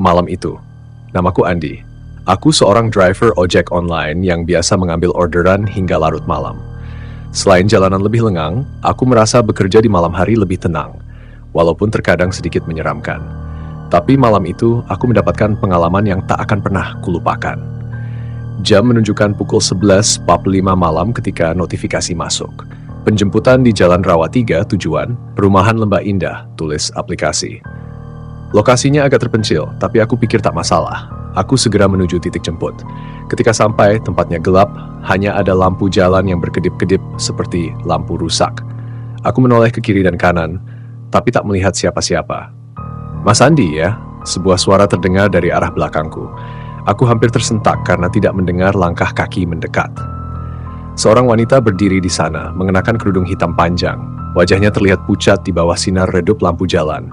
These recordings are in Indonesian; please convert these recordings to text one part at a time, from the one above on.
Malam itu, namaku Andi. Aku seorang driver ojek online yang biasa mengambil orderan hingga larut malam. Selain jalanan lebih lengang, aku merasa bekerja di malam hari lebih tenang, walaupun terkadang sedikit menyeramkan. Tapi malam itu, aku mendapatkan pengalaman yang tak akan pernah kulupakan. Jam menunjukkan pukul 11.45 malam ketika notifikasi masuk. Penjemputan di Jalan Rawa 3, tujuan Perumahan Lembah Indah, tulis aplikasi. Lokasinya agak terpencil, tapi aku pikir tak masalah. Aku segera menuju titik jemput. Ketika sampai, tempatnya gelap, hanya ada lampu jalan yang berkedip-kedip seperti lampu rusak. Aku menoleh ke kiri dan kanan, tapi tak melihat siapa-siapa. Mas Andi ya, sebuah suara terdengar dari arah belakangku. Aku hampir tersentak karena tidak mendengar langkah kaki mendekat. Seorang wanita berdiri di sana, mengenakan kerudung hitam panjang. Wajahnya terlihat pucat di bawah sinar redup lampu jalan.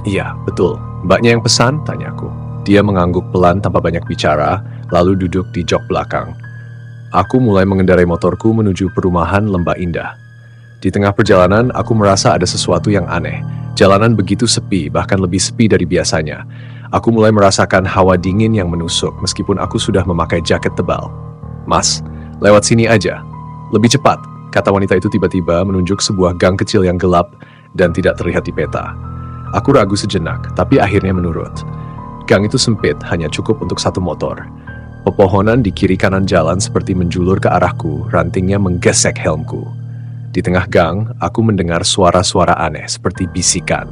Iya, betul. Mbaknya yang pesan? Tanyaku. Dia mengangguk pelan tanpa banyak bicara, lalu duduk di jok belakang. Aku mulai mengendarai motorku menuju perumahan Lembah Indah. Di tengah perjalanan, aku merasa ada sesuatu yang aneh. Jalanan begitu sepi, bahkan lebih sepi dari biasanya. Aku mulai merasakan hawa dingin yang menusuk, meskipun aku sudah memakai jaket tebal. Mas, lewat sini aja. Lebih cepat, kata wanita itu tiba-tiba menunjuk sebuah gang kecil yang gelap dan tidak terlihat di peta. Aku ragu sejenak, tapi akhirnya menurut. Gang itu sempit, hanya cukup untuk satu motor. Pepohonan di kiri kanan jalan seperti menjulur ke arahku, rantingnya menggesek helmku. Di tengah gang, aku mendengar suara-suara aneh seperti bisikan.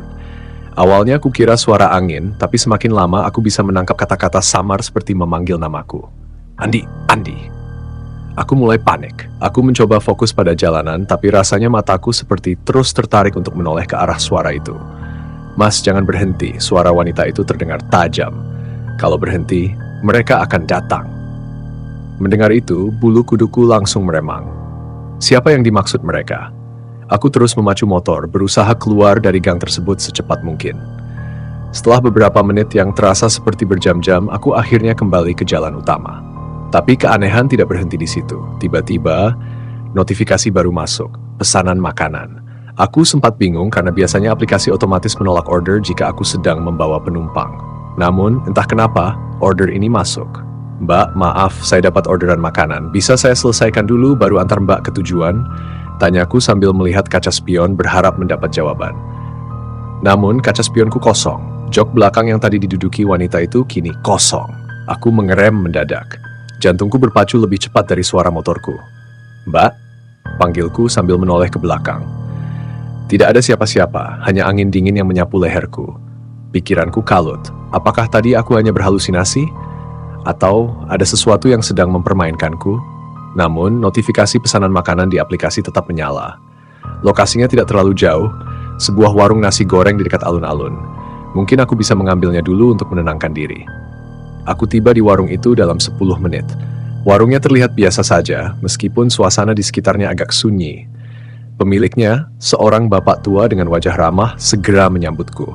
Awalnya aku kira suara angin, tapi semakin lama aku bisa menangkap kata-kata samar seperti memanggil namaku. Andi, Andi. Aku mulai panik. Aku mencoba fokus pada jalanan, tapi rasanya mataku seperti terus tertarik untuk menoleh ke arah suara itu. Mas, jangan berhenti, suara wanita itu terdengar tajam. Kalau berhenti, mereka akan datang. Mendengar itu, bulu kuduku langsung meremang. Siapa yang dimaksud mereka? Aku terus memacu motor, berusaha keluar dari gang tersebut secepat mungkin. Setelah beberapa menit yang terasa seperti berjam-jam, aku akhirnya kembali ke jalan utama. Tapi keanehan tidak berhenti di situ. Tiba-tiba, notifikasi baru masuk, pesanan makanan. Aku sempat bingung karena biasanya aplikasi otomatis menolak order jika aku sedang membawa penumpang. Namun, entah kenapa, order ini masuk. Mbak, maaf, saya dapat orderan makanan. Bisa saya selesaikan dulu baru antar Mbak ke tujuan? Tanyaku sambil melihat kaca spion berharap mendapat jawaban. Namun, kaca spionku kosong. Jok belakang yang tadi diduduki wanita itu kini kosong. Aku mengerem mendadak. Jantungku berpacu lebih cepat dari suara motorku. Mbak, panggilku sambil menoleh ke belakang. Tidak ada siapa-siapa, hanya angin dingin yang menyapu leherku. Pikiranku kalut. Apakah tadi aku hanya berhalusinasi? Atau ada sesuatu yang sedang mempermainkanku? Namun, notifikasi pesanan makanan di aplikasi tetap menyala. Lokasinya tidak terlalu jauh, sebuah warung nasi goreng di dekat alun-alun. Mungkin aku bisa mengambilnya dulu untuk menenangkan diri. Aku tiba di warung itu dalam 10 menit. Warungnya terlihat biasa saja, meskipun suasana di sekitarnya agak sunyi. Pemiliknya, seorang bapak tua dengan wajah ramah, segera menyambutku.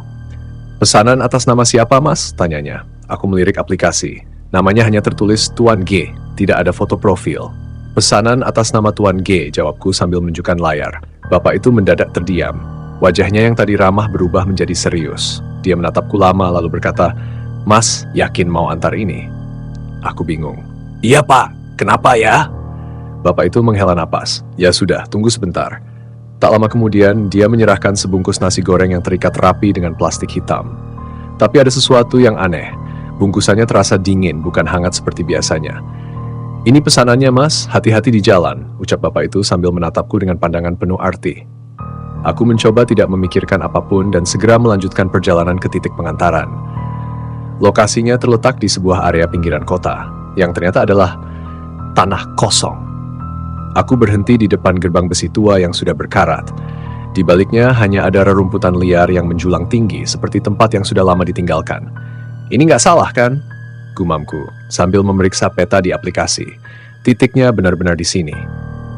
Pesanan atas nama siapa, Mas? Tanyanya. Aku melirik aplikasi. Namanya hanya tertulis Tuan G, tidak ada foto profil. Pesanan atas nama Tuan G, jawabku sambil menunjukkan layar. Bapak itu mendadak terdiam. Wajahnya yang tadi ramah berubah menjadi serius. Dia menatapku lama lalu berkata, Mas, yakin mau antar ini? Aku bingung. Iya, Pak. Kenapa ya? Bapak itu menghela napas. Ya sudah, tunggu sebentar. Tak lama kemudian, dia menyerahkan sebungkus nasi goreng yang terikat rapi dengan plastik hitam. Tapi ada sesuatu yang aneh. Bungkusannya terasa dingin, bukan hangat seperti biasanya. Ini pesanannya, Mas. Hati-hati di jalan, ucap bapak itu sambil menatapku dengan pandangan penuh arti. Aku mencoba tidak memikirkan apapun dan segera melanjutkan perjalanan ke titik pengantaran. Lokasinya terletak di sebuah area pinggiran kota, yang ternyata adalah tanah kosong. Aku berhenti di depan gerbang besi tua yang sudah berkarat. Di baliknya hanya ada rerumputan liar yang menjulang tinggi seperti tempat yang sudah lama ditinggalkan. Ini nggak salah kan? Gumamku sambil memeriksa peta di aplikasi. Titiknya benar-benar di sini.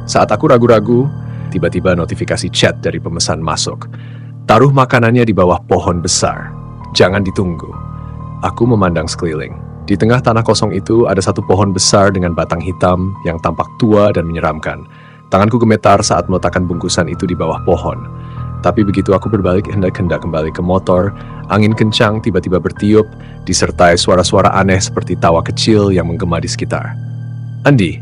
Saat aku ragu-ragu, tiba-tiba notifikasi chat dari pemesan masuk. Taruh makanannya di bawah pohon besar. Jangan ditunggu. Aku memandang sekeliling. Di tengah tanah kosong itu ada satu pohon besar dengan batang hitam yang tampak tua dan menyeramkan. Tanganku gemetar saat meletakkan bungkusan itu di bawah pohon. Tapi begitu aku berbalik hendak kembali ke motor, angin kencang tiba-tiba bertiup, disertai suara-suara aneh seperti tawa kecil yang menggema di sekitar. Andi.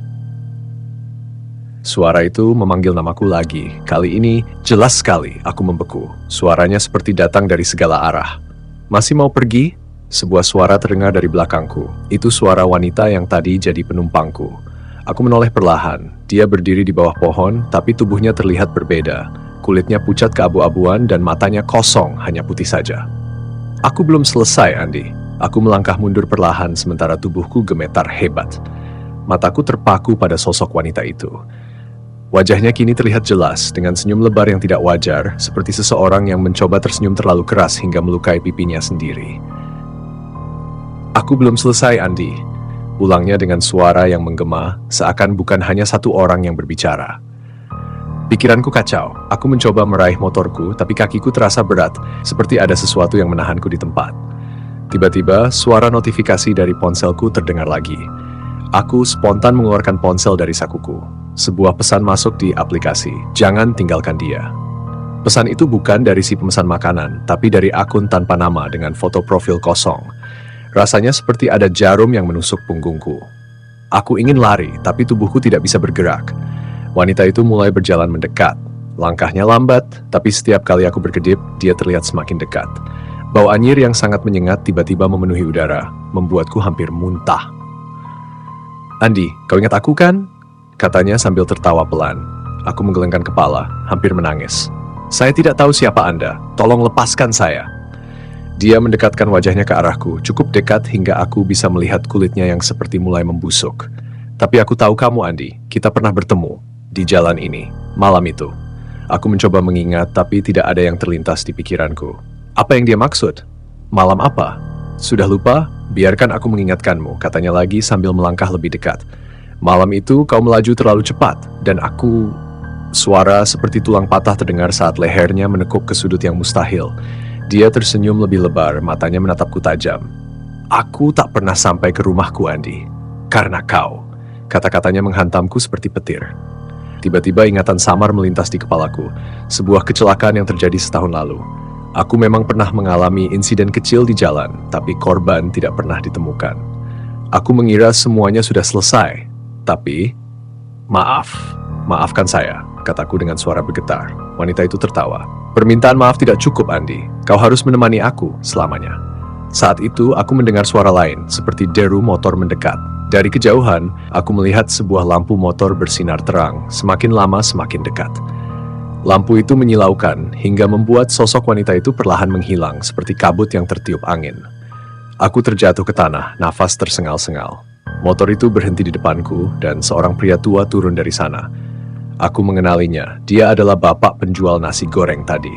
Suara itu memanggil namaku lagi. Kali ini jelas sekali aku membeku. Suaranya seperti datang dari segala arah. Masih mau pergi? Sebuah suara terdengar dari belakangku. Itu suara wanita yang tadi jadi penumpangku. Aku menoleh perlahan. Dia berdiri di bawah pohon, tapi tubuhnya terlihat berbeda. Kulitnya pucat keabu-abuan dan matanya kosong, hanya putih saja. Aku belum selesai, Andi. Aku melangkah mundur perlahan sementara tubuhku gemetar hebat. Mataku terpaku pada sosok wanita itu. Wajahnya kini terlihat jelas dengan senyum lebar yang tidak wajar, seperti seseorang yang mencoba tersenyum terlalu keras hingga melukai pipinya sendiri. Aku belum selesai, Andi. Ulangnya dengan suara yang menggema, seakan bukan hanya satu orang yang berbicara. Pikiranku kacau. Aku mencoba meraih motorku, tapi kakiku terasa berat, seperti ada sesuatu yang menahanku di tempat. Tiba-tiba, suara notifikasi dari ponselku terdengar lagi. Aku spontan mengeluarkan ponsel dari sakuku. Sebuah pesan masuk di aplikasi, jangan tinggalkan dia. Pesan itu bukan dari si pemesan makanan, tapi dari akun tanpa nama dengan foto profil kosong. Rasanya seperti ada jarum yang menusuk punggungku. Aku ingin lari, tapi tubuhku tidak bisa bergerak. Wanita itu mulai berjalan mendekat. Langkahnya lambat, tapi setiap kali aku berkedip, dia terlihat semakin dekat. Bau anyir yang sangat menyengat tiba-tiba memenuhi udara, membuatku hampir muntah. Andi, kau ingat aku kan? Katanya sambil tertawa pelan. Aku menggelengkan kepala, hampir menangis. Saya tidak tahu siapa Anda, tolong lepaskan saya. Dia mendekatkan wajahnya ke arahku, cukup dekat hingga aku bisa melihat kulitnya yang seperti mulai membusuk. Tapi aku tahu kamu, Andi, kita pernah bertemu. Di jalan ini, malam itu. Aku mencoba mengingat, tapi tidak ada yang terlintas di pikiranku. Apa yang dia maksud? Malam apa? Sudah lupa? Biarkan aku mengingatkanmu, katanya lagi sambil melangkah lebih dekat. Malam itu kau melaju terlalu cepat, dan aku... Suara seperti tulang patah terdengar saat lehernya menekuk ke sudut yang mustahil. Dia tersenyum lebih lebar, matanya menatapku tajam. Aku tak pernah sampai ke rumahku, Andi. Karena kau. Kata-katanya menghantamku seperti petir. Tiba-tiba ingatan samar melintas di kepalaku, sebuah kecelakaan yang terjadi setahun lalu. Aku memang pernah mengalami insiden kecil di jalan, tapi korban tidak pernah ditemukan. Aku mengira semuanya sudah selesai, tapi... Maafkan saya, kataku dengan suara bergetar. Wanita itu tertawa. Permintaan maaf tidak cukup, Andi. Kau harus menemani aku selamanya. Saat itu, aku mendengar suara lain, seperti deru motor mendekat. Dari kejauhan, aku melihat sebuah lampu motor bersinar terang, semakin lama semakin dekat. Lampu itu menyilaukan, hingga membuat sosok wanita itu perlahan menghilang, seperti kabut yang tertiup angin. Aku terjatuh ke tanah, nafas tersengal-sengal. Motor itu berhenti di depanku, dan seorang pria tua turun dari sana. Aku mengenalinya, dia adalah bapak penjual nasi goreng tadi.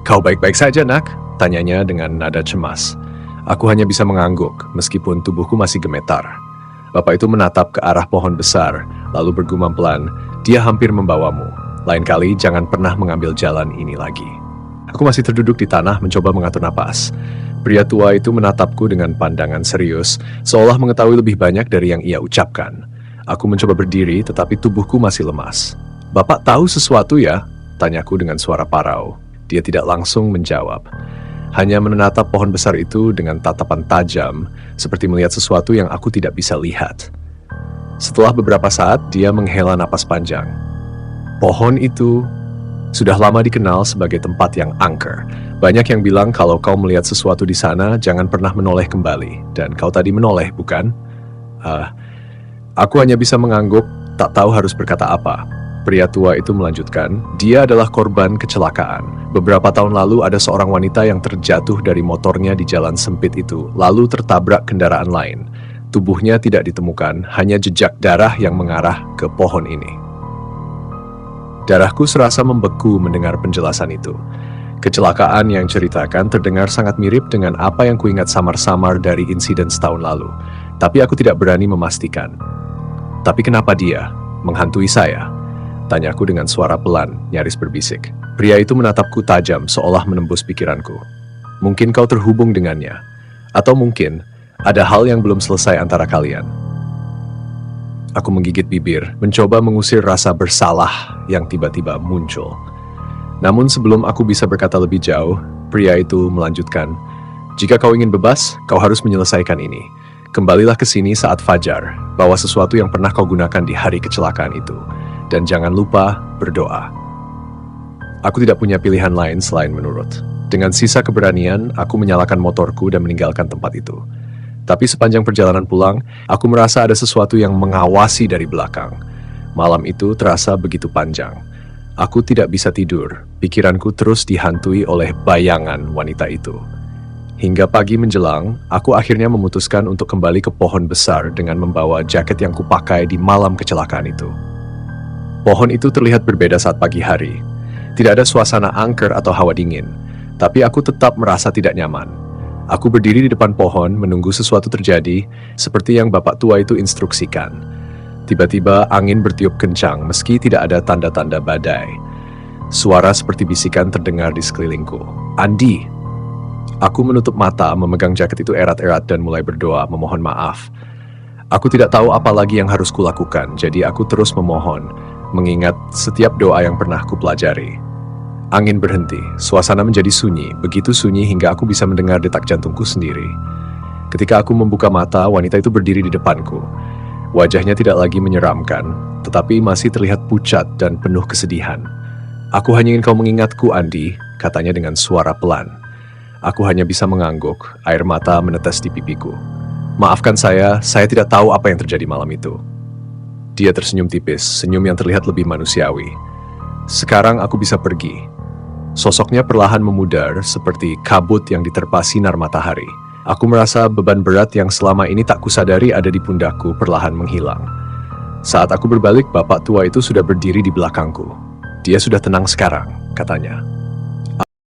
Kau baik-baik saja, nak? Tanyanya dengan nada cemas. Aku hanya bisa mengangguk, meskipun tubuhku masih gemetar. Bapak itu menatap ke arah pohon besar, lalu bergumam pelan, dia hampir membawamu. Lain kali jangan pernah mengambil jalan ini lagi. Aku masih terduduk di tanah mencoba mengatur napas. Pria tua itu menatapku dengan pandangan serius, seolah mengetahui lebih banyak dari yang ia ucapkan. Aku mencoba berdiri, tetapi tubuhku masih lemas. Bapak tahu sesuatu ya? Tanyaku dengan suara parau. Dia tidak langsung menjawab. Hanya menatap pohon besar itu dengan tatapan tajam, seperti melihat sesuatu yang aku tidak bisa lihat. Setelah beberapa saat, dia menghela napas panjang. Pohon itu sudah lama dikenal sebagai tempat yang angker. Banyak yang bilang kalau kau melihat sesuatu di sana, jangan pernah menoleh kembali. Dan kau tadi menoleh, bukan? Aku hanya bisa mengangguk, tak tahu harus berkata apa. Pria tua itu melanjutkan, dia adalah korban kecelakaan. Beberapa tahun lalu ada seorang wanita yang terjatuh dari motornya di jalan sempit itu, lalu tertabrak kendaraan lain. Tubuhnya tidak ditemukan, hanya jejak darah yang mengarah ke pohon ini. Darahku serasa membeku mendengar penjelasan itu. Kecelakaan yang ceritakan terdengar sangat mirip dengan apa yang kuingat samar-samar dari insiden setahun lalu. Tapi aku tidak berani memastikan. Tapi kenapa dia menghantui saya? Tanyaku dengan suara pelan, nyaris berbisik. Pria itu menatapku tajam seolah menembus pikiranku. Mungkin kau terhubung dengannya. Atau mungkin ada hal yang belum selesai antara kalian. Aku menggigit bibir, mencoba mengusir rasa bersalah yang tiba-tiba muncul. Namun sebelum aku bisa berkata lebih jauh, pria itu melanjutkan, "Jika kau ingin bebas, kau harus menyelesaikan ini. Kembalilah ke sini saat fajar, bawa sesuatu yang pernah kau gunakan di hari kecelakaan itu. Dan jangan lupa berdoa." Aku tidak punya pilihan lain selain menurut. Dengan sisa keberanian, aku menyalakan motorku dan meninggalkan tempat itu. Tapi sepanjang perjalanan pulang, aku merasa ada sesuatu yang mengawasi dari belakang. Malam itu terasa begitu panjang. Aku tidak bisa tidur, pikiranku terus dihantui oleh bayangan wanita itu. Hingga pagi menjelang, aku akhirnya memutuskan untuk kembali ke pohon besar dengan membawa jaket yang kupakai di malam kecelakaan itu. Pohon itu terlihat berbeda saat pagi hari. Tidak ada suasana angker atau hawa dingin, tapi aku tetap merasa tidak nyaman. Aku berdiri di depan pohon menunggu sesuatu terjadi, seperti yang bapak tua itu instruksikan. Tiba-tiba angin bertiup kencang meski tidak ada tanda-tanda badai. Suara seperti bisikan terdengar di sekelilingku. "Andi!" Aku menutup mata, memegang jaket itu erat-erat dan mulai berdoa memohon maaf. Aku tidak tahu apa lagi yang harus kulakukan, jadi aku terus memohon, mengingat setiap doa yang pernah kupelajari. Angin berhenti, suasana menjadi sunyi, begitu sunyi hingga aku bisa mendengar detak jantungku sendiri. Ketika aku membuka mata, wanita itu berdiri di depanku. Wajahnya tidak lagi menyeramkan, tetapi masih terlihat pucat dan penuh kesedihan. "Aku hanya ingin kau mengingatku, Andi," katanya dengan suara pelan. Aku hanya bisa mengangguk, air mata menetes di pipiku. "Maafkan saya tidak tahu apa yang terjadi malam itu." Dia tersenyum tipis, senyum yang terlihat lebih manusiawi. "Sekarang aku bisa pergi." Sosoknya perlahan memudar seperti kabut yang diterpa sinar matahari. Aku merasa beban berat yang selama ini tak kusadari ada di pundakku perlahan menghilang. Saat aku berbalik, bapak tua itu sudah berdiri di belakangku. "Dia sudah tenang sekarang," katanya.